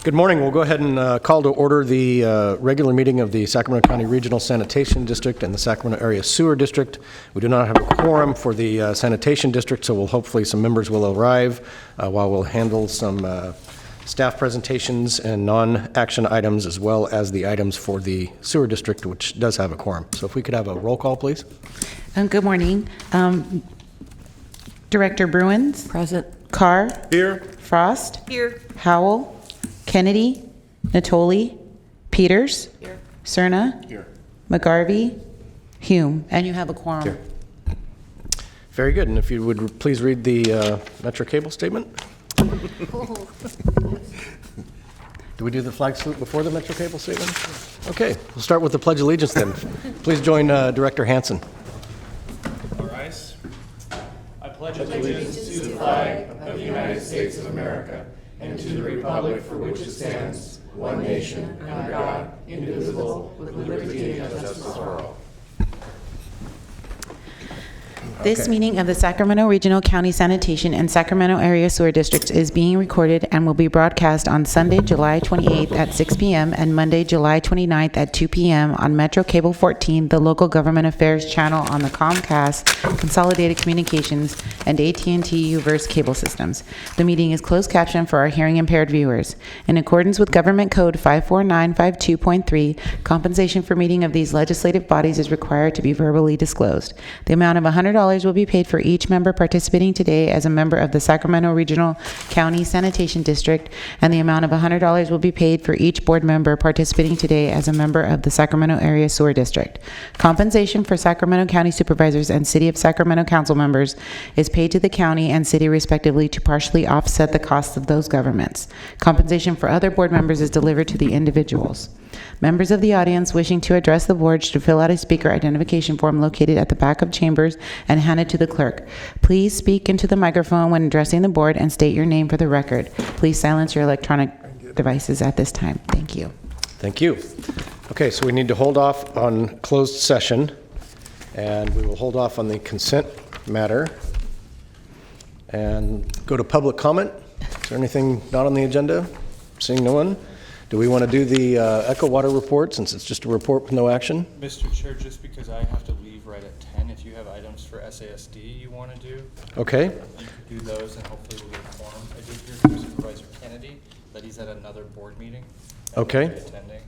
Good morning. We'll go ahead and call to order the regular meeting of the Sacramento County Regional Sanitation District and the Sacramento Area Sewer District. We do not have a quorum for the Sanitation District, so hopefully some members will arrive while we'll handle some staff presentations and non-action items, as well as the items for the Sewer District, which does have a quorum. So if we could have a roll call, please. Good morning. Director Bruins. Present. Carr. Here. Frost. Here. Howell. Kennedy. Natoli. Peters. Here. Cerna. Here. McGarvey. Hume. And you have a quorum. Here. Very good. And if you would please read the Metro Cable statement. Do we do the flag salute before the Metro Cable statement? Okay, we'll start with the Pledge of Allegiance then. Please join Director Hansen. All rise. I pledge allegiance to the flag of the United States of America and to the republic for which it stands, one nation, under God, indivisible, with liberty and justice for all. This Okay. meeting of the Sacramento Regional County Sanitation and Sacramento Area Sewer Districts is being recorded and will be broadcast on Sunday, July 28th at 6 p.m. and Monday, July 29th at 2 p.m. on Metro Cable 14, the local government affairs channel on the Comcast, Consolidated Communications, and AT&T U-verse cable systems. The meeting is closed captioned for our hearing impaired viewers. In accordance with Government Code 54952.3, compensation for meeting of these legislative bodies is required to be verbally disclosed. The amount of $100 will be paid for each member participating today as a member of the Sacramento Regional County Sanitation District, and the amount of $100 will be paid for each board member participating today as a member of the Sacramento Area Sewer District. Compensation for Sacramento County Supervisors and City of Sacramento Council members is paid to the county and city respectively to partially offset the costs of those governments. Compensation for other board members is delivered to the individuals. Members of the audience wishing to address the board should fill out a speaker identification form located at the back of chambers and hand it to the clerk. Please speak into the microphone when addressing the board and state your name for the record. Please silence your electronic devices at this time. Thank you. Thank you. Okay, so we need to hold off on closed session, and we will hold off on the consent matter and go to public comment. Is there anything not on the agenda? Seeing no one? Do we want to do the Echo Water report, since it's just a report with no action? Mr. Chair, just because I have to leave right at 10, if you have items for SASD you want to do, Okay. you could do those and hopefully we'll get a quorum. I did hear from Supervisor Kennedy that he's at another board meeting. and Okay. he'll be attending.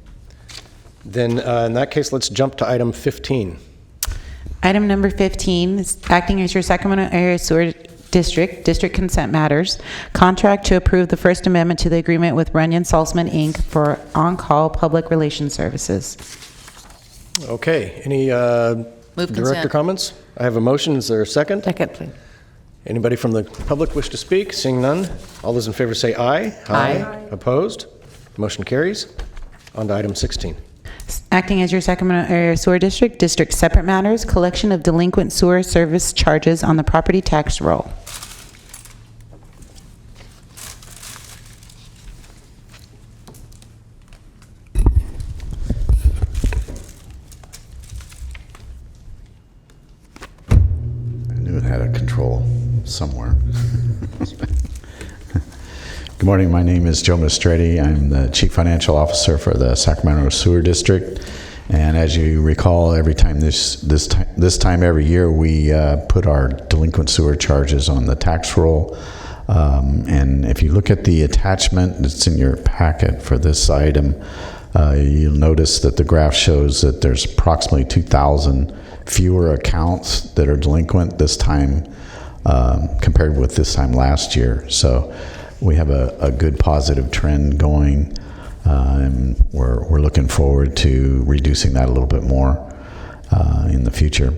Then in that case, let's jump to item 15. Item number 15 is acting as your Sacramento Area Sewer District consent matters. Contract to approve the First Amendment to the agreement with Runyon Salzman, Inc. for on-call public relations services. Okay, any director consent. comments? I have a motion. Is there a second? Second, please. Anybody from the public wish to speak? Seeing none, all those in favor say aye. Aye. Opposed? Motion carries. On to item 16. Acting as your Sacramento Area Sewer District separate matters, collection of delinquent sewer service charges on the property tax roll. I knew it had a control somewhere. Good morning. My name is Joe Mastretti. I'm the Chief Financial Officer for the Sacramento Sewer District. And as you recall, every time this time every year, we put our delinquent sewer charges on the tax roll. And if you look at the attachment that's in your packet for this item, you'll notice that the graph shows that there's approximately 2,000 fewer accounts that are delinquent this time compared with this time last year. So we have a good positive trend going, and we're looking forward to reducing that a little bit more in the future.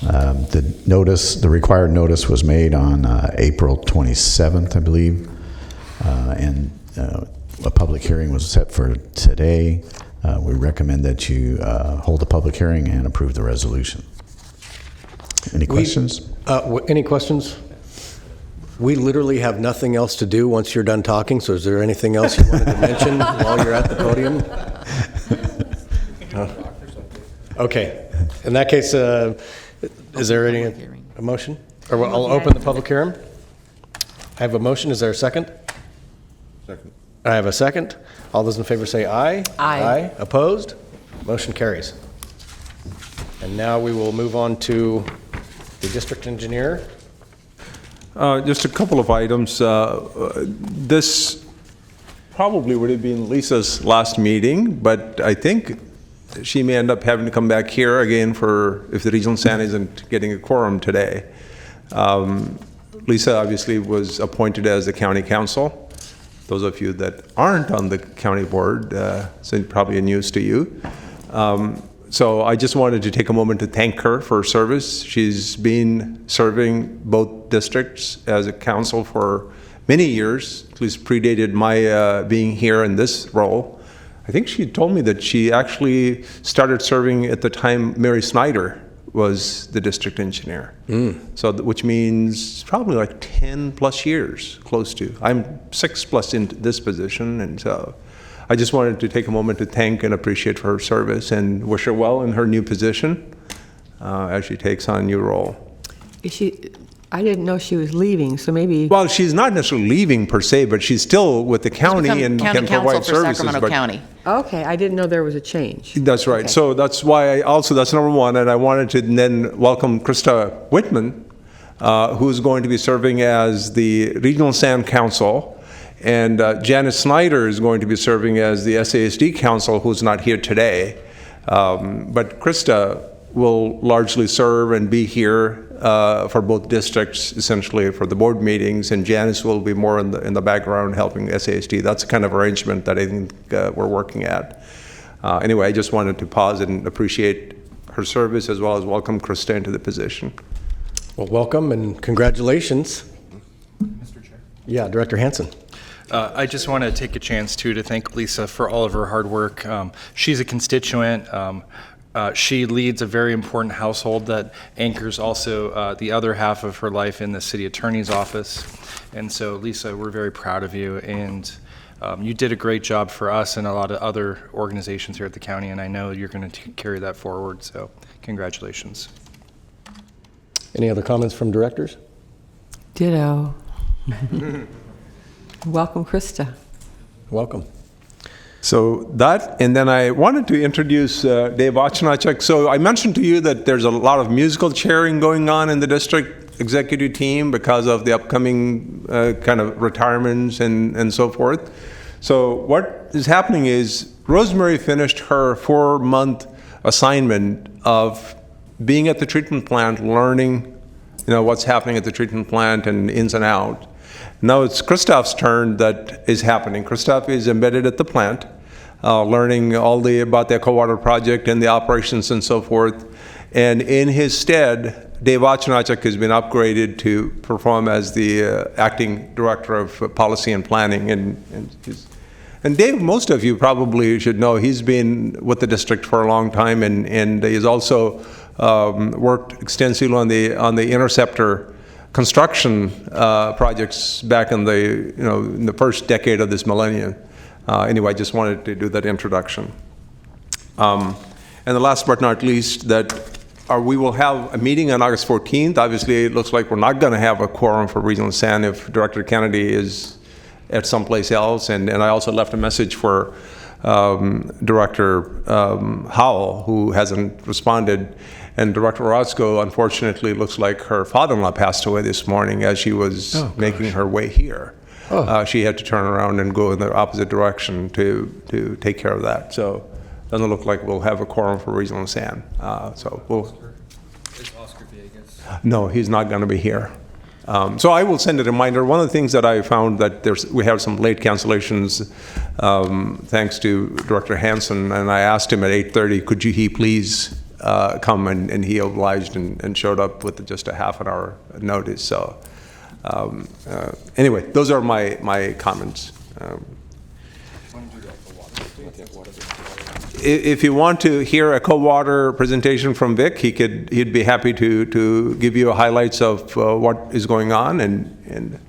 The required notice was made on April 27th, I believe, and a public hearing was set for today. We recommend that you hold a public hearing and approve the resolution. Any questions? Any questions? We literally have nothing else to do once you're done talking, so is there anything else you wanted to mention while you're at the podium? Okay. In that case, is there a motion? Or I'll open the public hearing. I have a motion. Is there a second? Second. I have a second. All those in favor say aye. Aye. Opposed? Motion carries. And now we will move on to the district engineer. Just a couple of items. This probably would have been Lisa's last meeting, but I think she may end up having to come back here again for, if the regional SAN isn't getting a quorum today. Lisa obviously was appointed as the county council. Those of you that aren't on the county board, so probably a news to you. So I just wanted to take a moment to thank her for her service. She's been serving both districts as a council for many years, at least predated my being here in this role. I think she told me that she actually started serving at the time Mary Snyder was the district engineer. So, which means probably like 10 plus years, close to. I'm 6 plus into this position, and so I just wanted to take a moment to thank and appreciate her service and wish her well in her new position as she takes on a new role. Is she? I didn't know she was leaving, so maybe. Well, she's not necessarily leaving per se, but she's still with the county and can provide services. Sacramento but County. Okay, I didn't know there was a change. That's right. Okay. So that's why that's number one. And I wanted to then welcome Krista Whitman, who's going to be serving as the Regional SAN Council. And Janice Snyder is going to be serving as the SASD Council, who's not here today. But Krista will largely serve and be here for both districts, essentially for the board meetings, and Janice will be more in the background helping SASD. That's the kind of arrangement that I think we're working at. Anyway, I just wanted to pause and appreciate her service as well as welcome Krista into the position. Well, welcome and congratulations. Mr. Chair. Yeah, Director Hansen. I just want to take a chance, too, to thank Lisa for all of her hard work. She's a constituent. She leads a very important household that anchors also the other half of her life in the city attorney's office. And so, Lisa, we're very proud of you. And you did a great job for us and a lot of other organizations here at the county. And I know you're going to carry that forward. So congratulations. Any other comments from directors? Ditto. Welcome, Krista. Welcome. So that, and then I wanted to introduce Dave Ochnachek. So I mentioned to you that there's a lot of musical chairing going on in the district executive team because of the upcoming kind of retirements and so forth. So what is happening is Rosemary finished her 4-month assignment of being at the treatment plant, learning, what's happening at the treatment plant and ins and out. Now it's Christoph's turn that is happening. Christoph is embedded at the plant, learning all about the Eco-Water project and the operations and so forth. And in his stead, Dave Ochnachek has been upgraded to perform as the acting director of policy and planning. And Dave, most of you probably should know, he's been with the district for a long time, and he's also worked extensively on the Interceptor construction projects back in the first decade of this millennium. Anyway, I just wanted to do that introduction. And the last but not least, we will have a meeting on August 14th. Obviously, it looks like we're not going to have a quorum for Regional SAN if Director Kennedy is at someplace else. And I also left a message for Director Howell, who hasn't responded. And Director Orozco, unfortunately, looks like her father-in-law passed away this morning as she was making her way here. She had to turn around and go in the opposite direction to take care of that. So it doesn't look like we'll have a quorum for Regional SAN. Is Oscar Vegas? No, he's not going to be here. So I will send a reminder. One of the things that I found that we have some late cancellations thanks to Director Hansen, and I asked him at 8:30, could he please come, and he obliged and showed up with just a half an hour notice. So anyway, those are my comments. If you want to hear a co-water presentation from Vic, he'd be happy to give you highlights of what is going on and.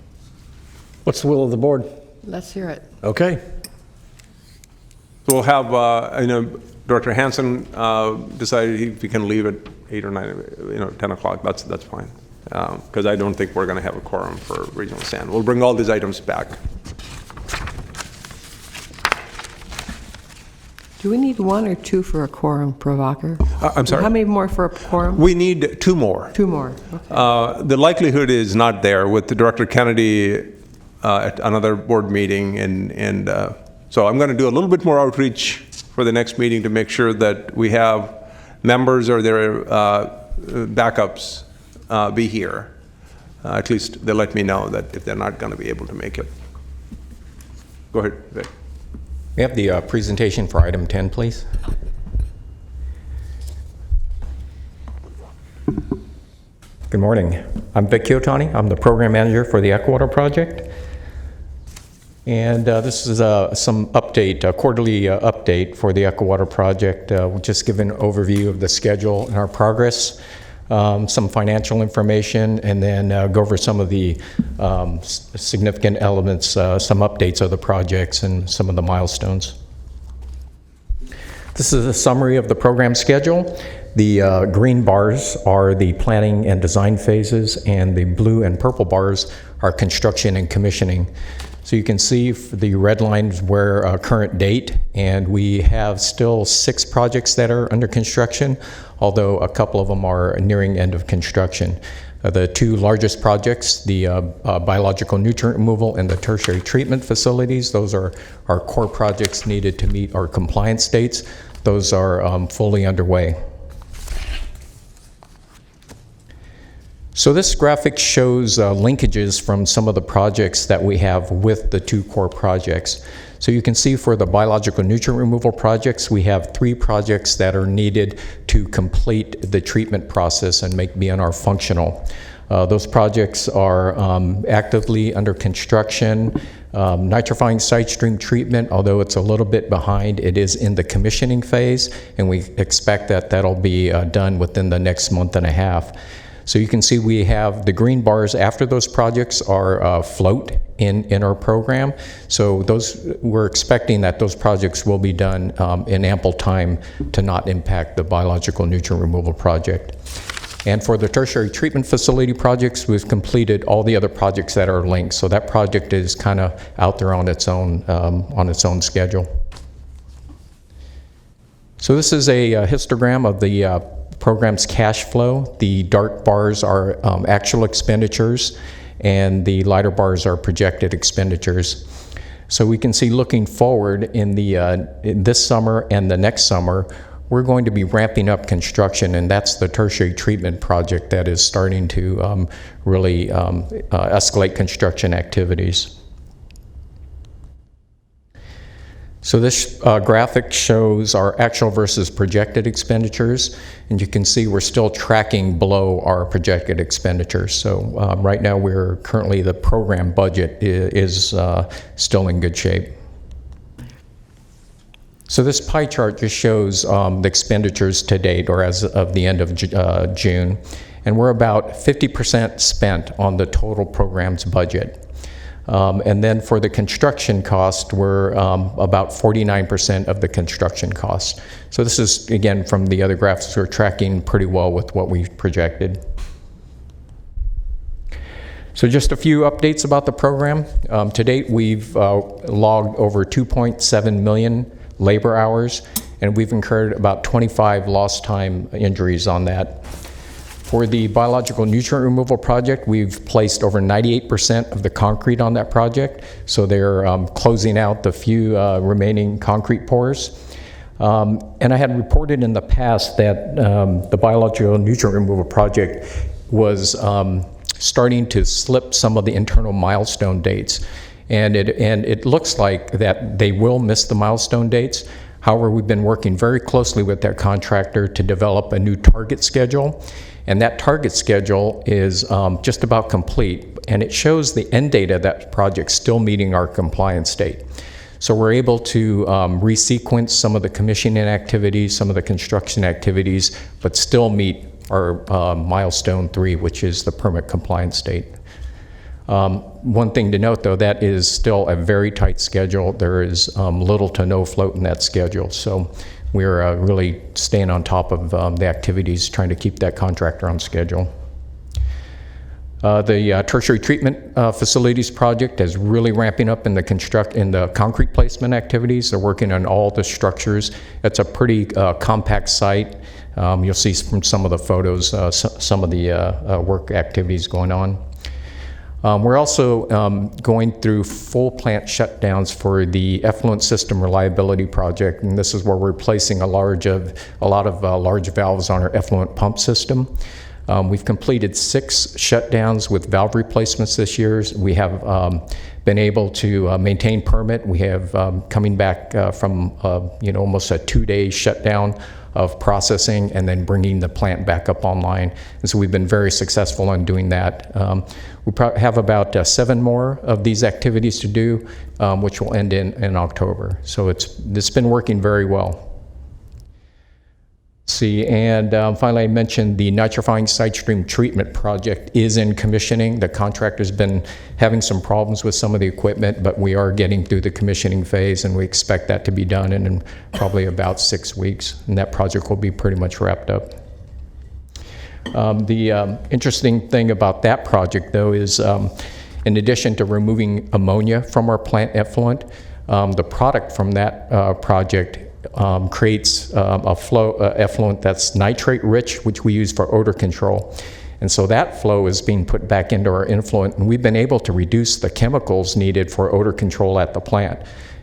What's the will of the board? Let's hear it. Okay. We'll have Director Hansen decided if he can leave at 8 or 9, 10 o'clock. That's fine, because I don't think we're going to have a quorum for Regional SAN. We'll bring all these items back. Do we need one or two for a quorum, Provoker? I'm sorry? How many more for a quorum? We need 2 more. 2 more. Okay. The likelihood is not there with the Director Kennedy at another board meeting, and so I'm going to do a little bit more outreach for the next meeting to make sure that we have members or their backups be here. At least they let me know that if they're not going to be able to make it. Go ahead, Vic. We have the presentation for item 10, please. Good morning. I'm Vic Kiotani. I'm the program manager for the Ecowater project. And this is some update, a quarterly update for the Ecowater project. We'll just give an overview of the schedule and our progress, some financial information, and then go over some of the significant elements, some updates of the projects and some of the milestones. This is a summary of the program schedule. The green bars are the planning and design phases, and the blue and purple bars are construction and commissioning. So you can see the red lines where current date, and we have still 6 projects that are under construction, although a couple of them are nearing end of construction. The 2 largest projects, the biological nutrient removal and the tertiary treatment facilities, those are our core projects needed to meet our compliance dates. Those are fully underway. So this graphic shows linkages from some of the projects that we have with the 2 core projects. So you can see for the biological nutrient removal projects, we have 3 projects that are needed to complete the treatment process and make BNR functional. Those projects are actively under construction. Nitrifying side stream treatment, although it's a little bit behind, it is in the commissioning phase, and we expect that that'll be done within the next month and a half. So you can see we have the green bars after those projects are float in our program. So we're expecting that those projects will be done in ample time to not impact the biological nutrient removal project. And for the tertiary treatment facility projects, we've completed all the other projects that are linked. So that project is kind of out there on its own schedule. So this is a histogram of the program's cash flow. The dark bars are actual expenditures, and the lighter bars are projected expenditures. So we can see looking forward in this summer and the next summer, we're going to be ramping up construction, and that's the tertiary treatment project that is starting to really escalate construction activities. So this graphic shows our actual versus projected expenditures, and you can see we're still tracking below our projected expenditures. So right now the program budget is still in good shape. So this pie chart just shows the expenditures to date, or as of the end of June, and we're about 50% spent on the total program's budget. And then for the construction cost, we're about 49% of the construction cost. So this is, again, from the other graphs, we're tracking pretty well with what we've projected. So just a few updates about the program. To date, we've logged over 2.7 million labor hours, and we've incurred about 25 lost time injuries on that. For the biological nutrient removal project, we've placed over 98% of the concrete on that project, so they're closing out the few remaining concrete pours. And I had reported in the past that the biological nutrient removal project was starting to slip some of the internal milestone dates, and it looks like that they will miss the milestone dates. However, we've been working very closely with that contractor to develop a new target schedule. And that target schedule is just about complete, and it shows the end date of that project still meeting our compliance date. So we're able to resequence some of the commissioning activities, some of the construction activities, but still meet our milestone 3, which is the permit compliance date. One thing to note, though, that is still a very tight schedule. There is little to no float in that schedule. So we're really staying on top of the activities, trying to keep that contractor on schedule. The tertiary treatment facilities project is really ramping up in the concrete placement activities. They're working on all the structures. It's a pretty compact site. You'll see from some of the photos some of the work activities going on. We're also going through full plant shutdowns for the effluent system reliability project, and this is where we're replacing a lot of large valves on our effluent pump system. We've completed 6 shutdowns with valve replacements this year. We have been able to maintain permit. We have coming back from almost a 2-day shutdown of processing and then bringing the plant back up online. And so we've been very successful in doing that. We have about 7 more of these activities to do, which will end in October. So it's been working very well. And finally, I mentioned the nitrifying side stream treatment project is in commissioning. The contractor's been having some problems with some of the equipment, but we are getting through the commissioning phase, and we expect that to be done in probably about 6 weeks, and that project will be pretty much wrapped up. The interesting thing about that project, though, is in addition to removing ammonia from our plant effluent, the product from that project creates a effluent that's nitrate rich, which we use for odor control. And so that flow is being put back into our influent, and we've been able to reduce the chemicals needed for odor control at the plant.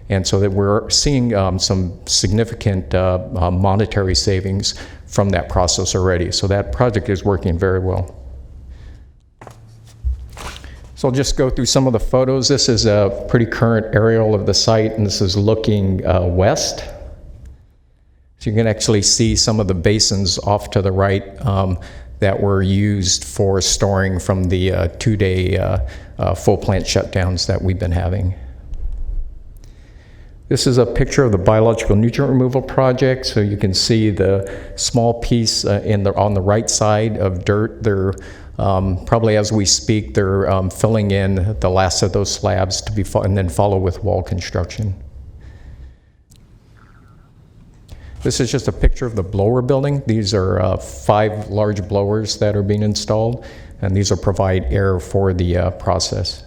And so that we're seeing some significant monetary savings from that process already. So that project is working very well. So I'll just go through some of the photos. This is a pretty current aerial of the site, and this is looking west. So you can actually see some of the basins off to the right that were used for storing from the 2-day full plant shutdowns that we've been having. This is a picture of the biological nutrient removal project. So you can see the small piece on the right side of dirt. They're probably as we speak, they're filling in the last of those slabs to be and then follow with wall construction. This is just a picture of the blower building. These are 5 large blowers that are being installed, and these will provide air for the process.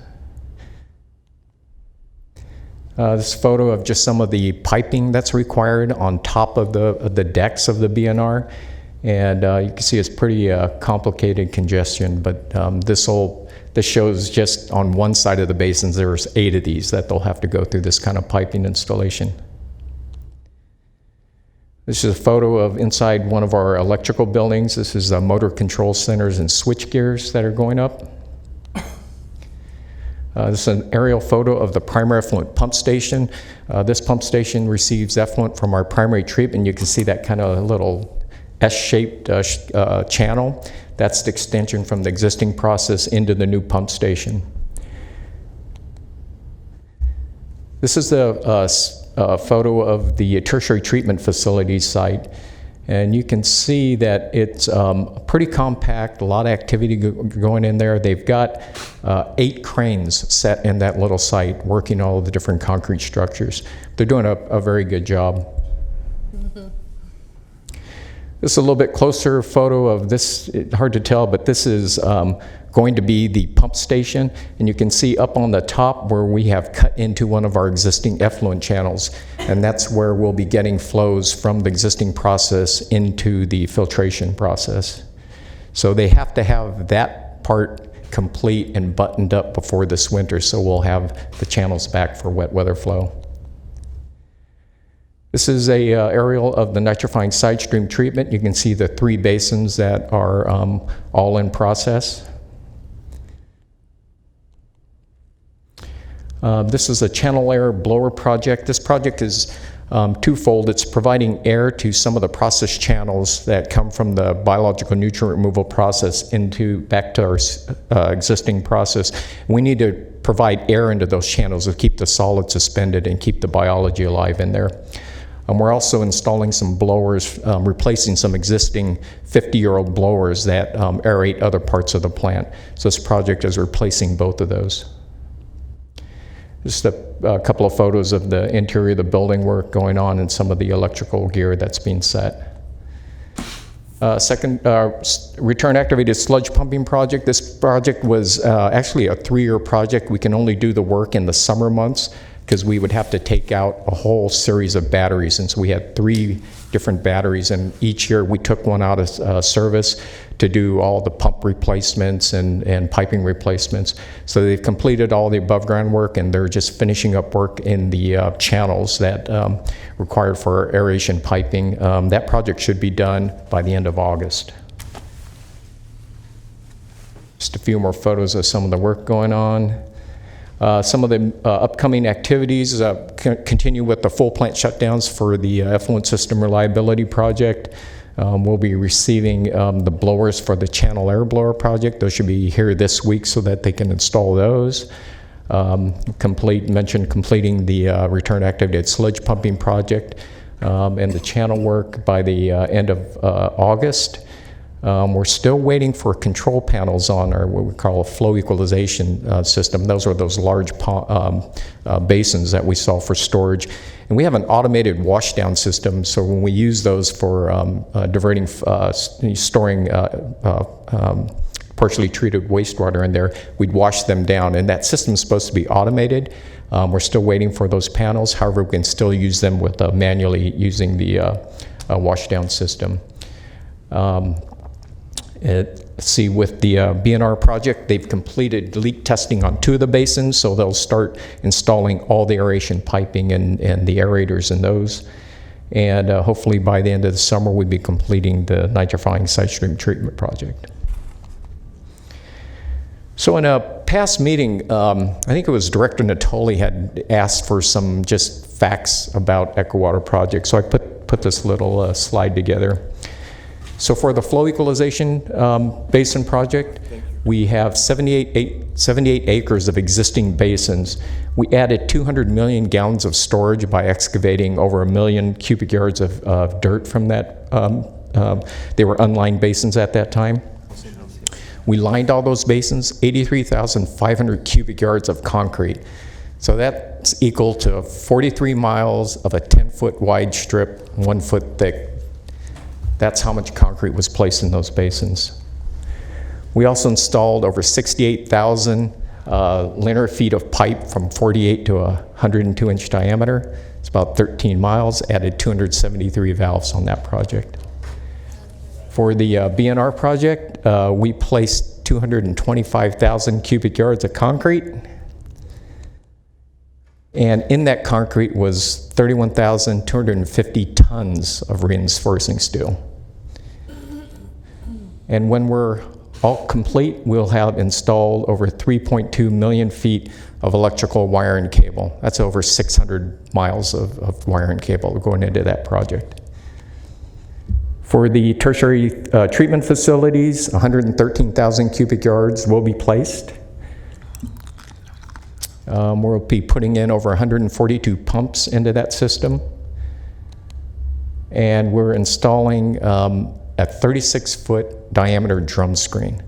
This photo of just some of the piping that's required on top of the decks of the BNR. And you can see it's pretty complicated congestion, but this shows just on one side of the basins, there's 8 of these that they'll have to go through this kind of piping installation. This is a photo of inside one of our electrical buildings. This is motor control centers and switch gears that are going up. This is an aerial photo of the primary effluent pump station. This pump station receives effluent from our primary treatment. You can see that kind of little S-shaped channel. That's the extension from the existing process into the new pump station. This is a photo of the tertiary treatment facility site. And you can see that it's pretty compact, a lot of activity going in there. They've got 8 cranes set in that little site working all of the different concrete structures. They're doing a very good job. Mm-hmm. This is a little bit closer photo of this, hard to tell, but this is going to be the pump station. And you can see up on the top where we have cut into one of our existing effluent channels. And that's where we'll be getting flows from the existing process into the filtration process. So they have to have that part complete and buttoned up before this winter, so we'll have the channels back for wet weather flow. This is a aerial of the nitrifying side stream treatment. You can see the 3 basins that are all in process. This is a channel air blower project. This project is twofold. It's providing air to some of the process channels that come from the biological nutrient removal process back to our existing process. We need to provide air into those channels to keep the solid suspended and keep the biology alive in there. We're also installing some blowers, replacing some existing 50-year-old blowers that aerate other parts of the plant. So this project is replacing both of those. Just a couple of photos of the interior of the building work going on and some of the electrical gear that's being set. Return activated sludge pumping project. This project was actually a 3-year project. We can only do the work in the summer months because we would have to take out a whole series of batteries. And so we had 3 different batteries, and each year we took one out of service to do all the pump replacements and piping replacements. So they've completed all the above ground work, and they're just finishing up work in the channels that required for aeration piping. That project should be done by the end of August. Just a few more photos of some of the work going on. Some of the upcoming activities continue with the full plant shutdowns for the effluent system reliability project. We'll be receiving the blowers for the channel air blower project. Those should be here this week so that they can install those. Completing the return activated sludge pumping project and the channel work by the end of August. We're still waiting for control panels on our what we call a flow equalization system. Those are those large basins that we saw for storage. And we have an automated washdown system, so when we use those for diverting, storing partially treated wastewater in there, we'd wash them down. And that system is supposed to be automated. We're still waiting for those panels. However, we can still use them with manually using the washdown system. See, with the BNR project, they've completed leak testing on 2 of the basins, so they'll start installing all the aeration piping and the aerators in those. And hopefully by the end of the summer, we'll be completing the nitrifying side stream treatment project. So in a past meeting, I think it was Director Natoli had asked for some just facts about EcoWater project, so I put this little slide together. So for the flow equalization basin project, we have 78 acres of existing basins. We added 200 million gallons of storage by excavating over 1 million cubic yards of dirt from that. They were unlined basins at that time. We lined all those basins, 83,500 cubic yards of concrete. So that's equal to 43 miles of a 10-foot wide strip, 1 foot thick. That's how much concrete was placed in those basins. We also installed over 68,000 linear feet of pipe from 48 to 102 inch diameter. It's about 13 miles, added 273 valves on that project. For the BNR project, we placed 225,000 cubic yards of concrete. And in that concrete was 31,250 tons of reinforcing steel. And when we're all complete, we'll have installed over 3.2 million feet of electrical wire and cable. That's over 600 miles of wire and cable going into that project. For the tertiary treatment facilities, 113,000 cubic yards will be placed. We'll be putting in over 142 pumps into that system. And we're installing a 36-foot diameter drum screen.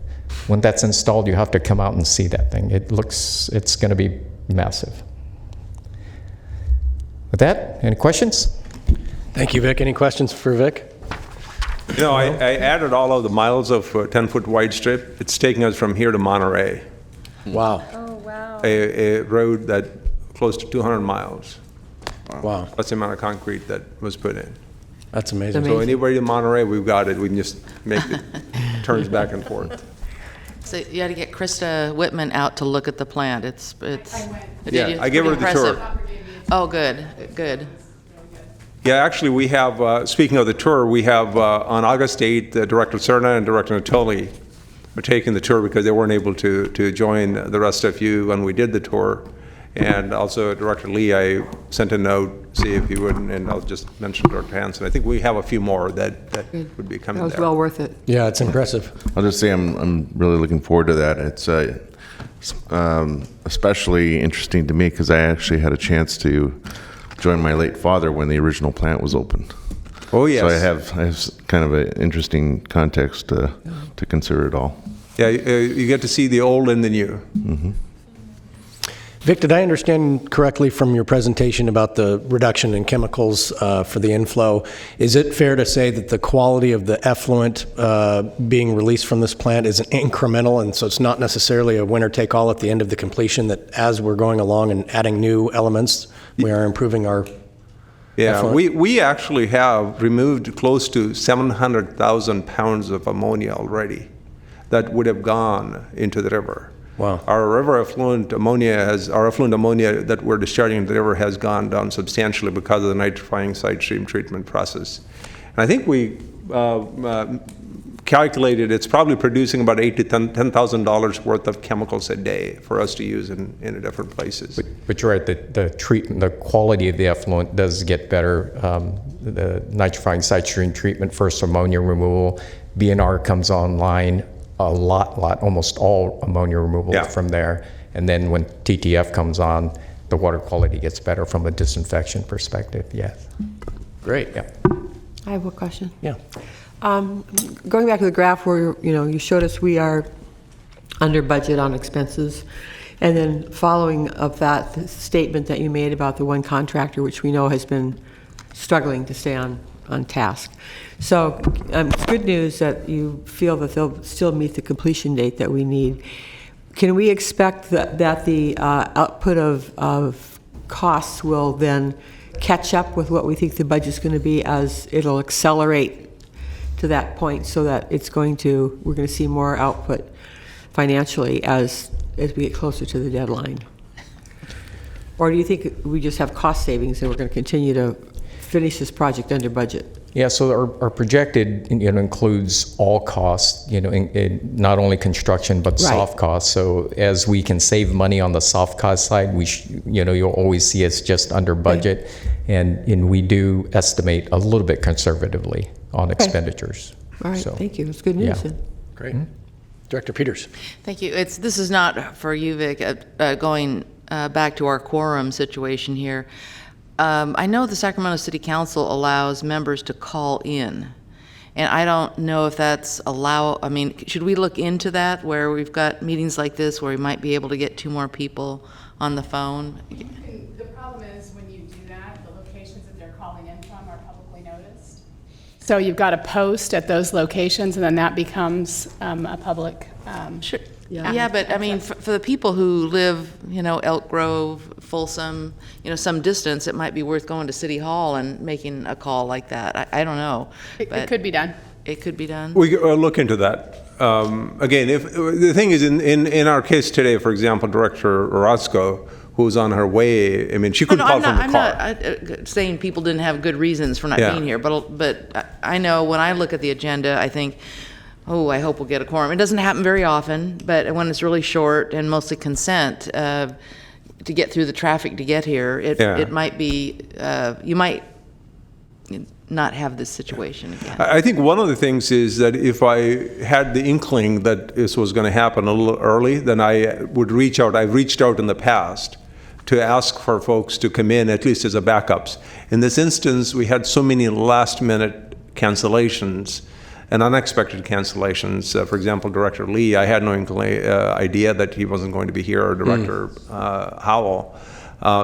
When that's installed, you have to come out and see that thing. It's going to be massive. With that, any questions? Thank you, Vic. Any questions for Vic? You know, I added all of the miles of 10-foot wide strip. It's taking us from here to Monterey, Wow. a road that close to 200 miles. Wow. That's the amount of concrete that was put in. That's amazing. So anybody in Monterey, we've got it. We can just make the turns back and forth. So you had to get Krista Whitman out to look at the plant. It's Yeah, I gave her the tour. Oh, good, good. Yeah, actually, we have, speaking of the tour, we have on August 8th, Director Cerna and Director Natoli are taking the tour because they weren't able to join the rest of you when we did the tour. And also Director Lee, I sent a note, see if you would, and I'll just mention Director Hansen. I think we have a few more that would be coming That was there. well worth it. Yeah, it's impressive. I'll just say I'm really looking forward to that. It's especially interesting to me because I actually had a chance to join my late father when the original plant was opened. Oh, yes. So I have kind of an interesting context to consider it all. Yeah, you get to see the old and the new. Mm-hmm. Vic, did I understand correctly from your presentation about the reduction in chemicals for the inflow? Is it fair to say that the quality of the effluent being released from this plant is incremental, and so it's not necessarily a winner-take-all at the end of the completion, that as we're going along and adding new elements, we are improving our Yeah, effluent? we actually have removed close to 700,000 pounds of ammonia already that would have gone into the river. Wow. Our effluent ammonia that we're discharging into the river has gone down substantially because of the nitrifying side stream treatment process. And I think we calculated it's probably producing about $8,000 to $10,000 worth of chemicals a day for us to use in different places. But you're right, the quality of the effluent does get better. The nitrifying side stream treatment, first ammonia removal, BNR comes online, almost all ammonia removal from there. And then when TTF comes on, the water quality gets better from a disinfection perspective, yes. Great. Yeah. I have a question. Yeah. Going back to the graph where, you showed us we are under budget on expenses, and then following up that the statement that you made about the one contractor, which we know has been struggling to stay on task. So it's good news that you feel that they'll still meet the completion date that we need. Can we expect that the output of costs will then catch up with what we think the budget's going to be, as it'll accelerate to that point, so that we're going to see more output financially as we get closer to the deadline? Or do you think we just have cost savings and we're going to continue to finish this project under budget? Yeah, so our projected includes all costs, in not only construction but soft costs. So as we can save money on the soft cost side, you'll always see us just under budget, and we do estimate a little bit conservatively on expenditures. All right, So, thank you. That's good news. yeah. Then. Great. Director Peters. Thank you. This is not for you, Vic, going back to our quorum situation here. I know the Sacramento City Council allows members to call in, and I don't know if that's should we look into that, where we've got meetings like this where we might be able to get 2 more people on the phone? The problem is when you do that, the locations that they're calling in from are publicly noticed. So you've got to post at those locations, and then that becomes a public. Sure. Yeah, but for the people who live, Elk Grove, Folsom, some distance, it might be worth going to City Hall and making a call like that. I don't know. It could be done. It could be done. We look into that. Again, if the thing is, in our case today, for example, Director Orozco, who's on her way, she couldn't call from the car. I'm not saying people didn't have good reasons for not being here, but I know when I look at the agenda, I think, I hope we'll get a quorum. It doesn't happen very often, but when it's really short and mostly consent to get through the traffic to get here, it might be, you might not have this situation again. I think one of the things is that if I had the inkling that this was going to happen a little early, then I would reach out. I've reached out in the past to ask for folks to come in, at least as a backups. In this instance, we had so many last-minute cancellations and unexpected cancellations. For example, Director Lee, I had no idea that he wasn't going to be here, or Director Howell.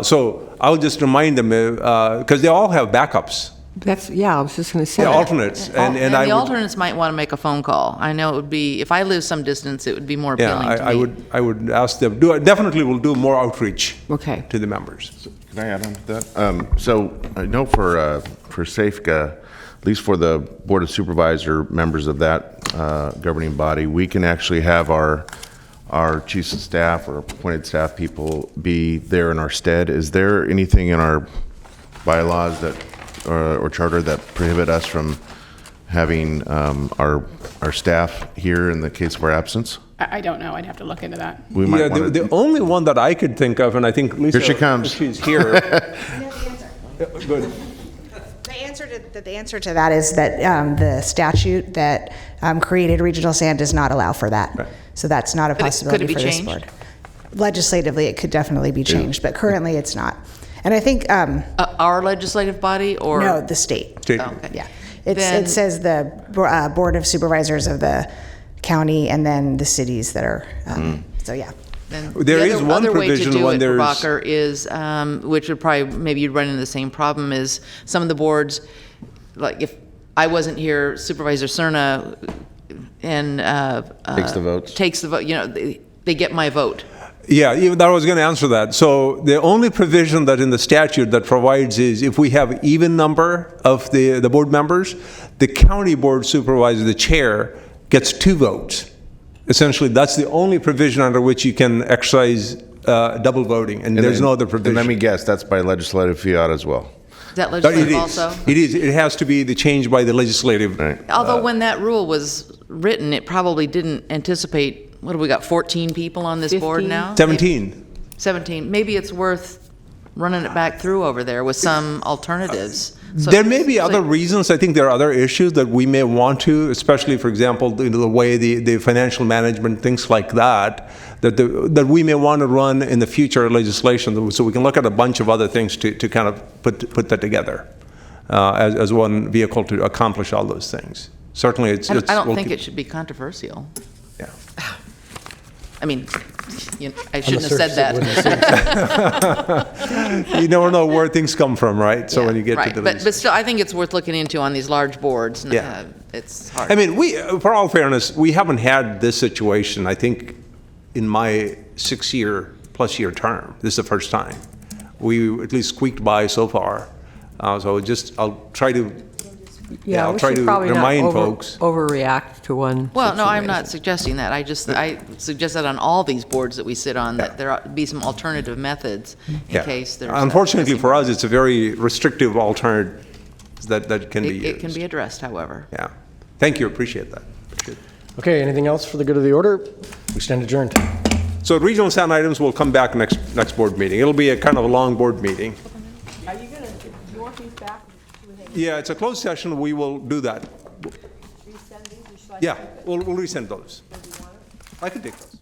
So I'll just remind them, because they all have backups. I was just going to say. The alternates. And the alternates might want to make a phone call. I know it would be, if I live some distance, it would be more appealing to me. I would ask them, definitely will do more outreach to the members. Can I add on to that? So I know for SAFCA, at least for the Board of Supervisor members of that governing body, we can actually have our chiefs of staff or appointed staff people be there in our stead. Is there anything in our bylaws that or charter that prohibit us from having our staff here in the case of our absence? I don't know. I'd have to look into that. We might want the only one that I could think of, and I think Lisa, here she comes. She's here. Good. The answer to that is that the statute that created regional SAN does not allow for that. Right. So that's not a possibility for this board. Legislatively, it could definitely be changed, but currently it's not. And I think our legislative body, or no, the state. Oh, okay. Yeah, it says the Board of Supervisors of the county, and then the cities that are. So yeah. then There the is other- one other way to provision do when it, there's- Prabhakar, is, which would probably, maybe you'd run into the same problem, is some of the boards, like if I wasn't here, Supervisor Cerna and Takes the votes. takes the vote, they get my vote. Yeah, even I was going to answer that. So the only provision that in the statute that provides is if we have even number of the board members, the county board supervisor, the chair, gets 2 votes. Essentially, that's the only provision under which you can exercise double voting, and there's no other provision. And let me guess, that's by legislative fiat as well. Is that But legislative also? It is. It has to be the change by the legislative. Right. Although when that rule was written, it probably didn't anticipate, what have we got, 14 people on this board 15? now? 17. 17. Maybe it's worth running it back through over there with some alternatives. So- There may be so- other reasons. I think there are other issues that we may want to, especially, for example, the way the financial management, things like that, that we may want to run in the future legislation. So we can look at a bunch of other things to kind of put that together as one vehicle to accomplish all those things. Certainly, it's. I don't we'll think keep- it should be controversial. Yeah. I mean, I shouldn't have said that. You never know where things come from, right? So when you get Right, to the. but still, I think it's worth looking into on these large boards. Yeah. It's hard. I mean, for all fairness, we haven't had this situation, I think, in my 6-year-plus year term. This is the first time. We at least squeaked by so far. So I'll try to, Yeah, I'll we try should to probably not remind folks. overreact to one. Well, no, I'm not situation. suggesting that. I suggest that on all these boards that we sit on, that there ought to be some alternative methods in Yeah. case there's. Unfortunately for us, it's a very restrictive alternative that can be used. It can be addressed, however. Yeah. Thank you, appreciate that. Appreciate it. Okay, anything else for the good of the order? We stand adjourned. So regional sound items will come back next board meeting. It'll be a kind of a long board meeting. Are you going to, do you want these back? Yeah, it's a closed session, we will do that. Resend these, or should I Yeah, keep it? we'll resend those. I could take those.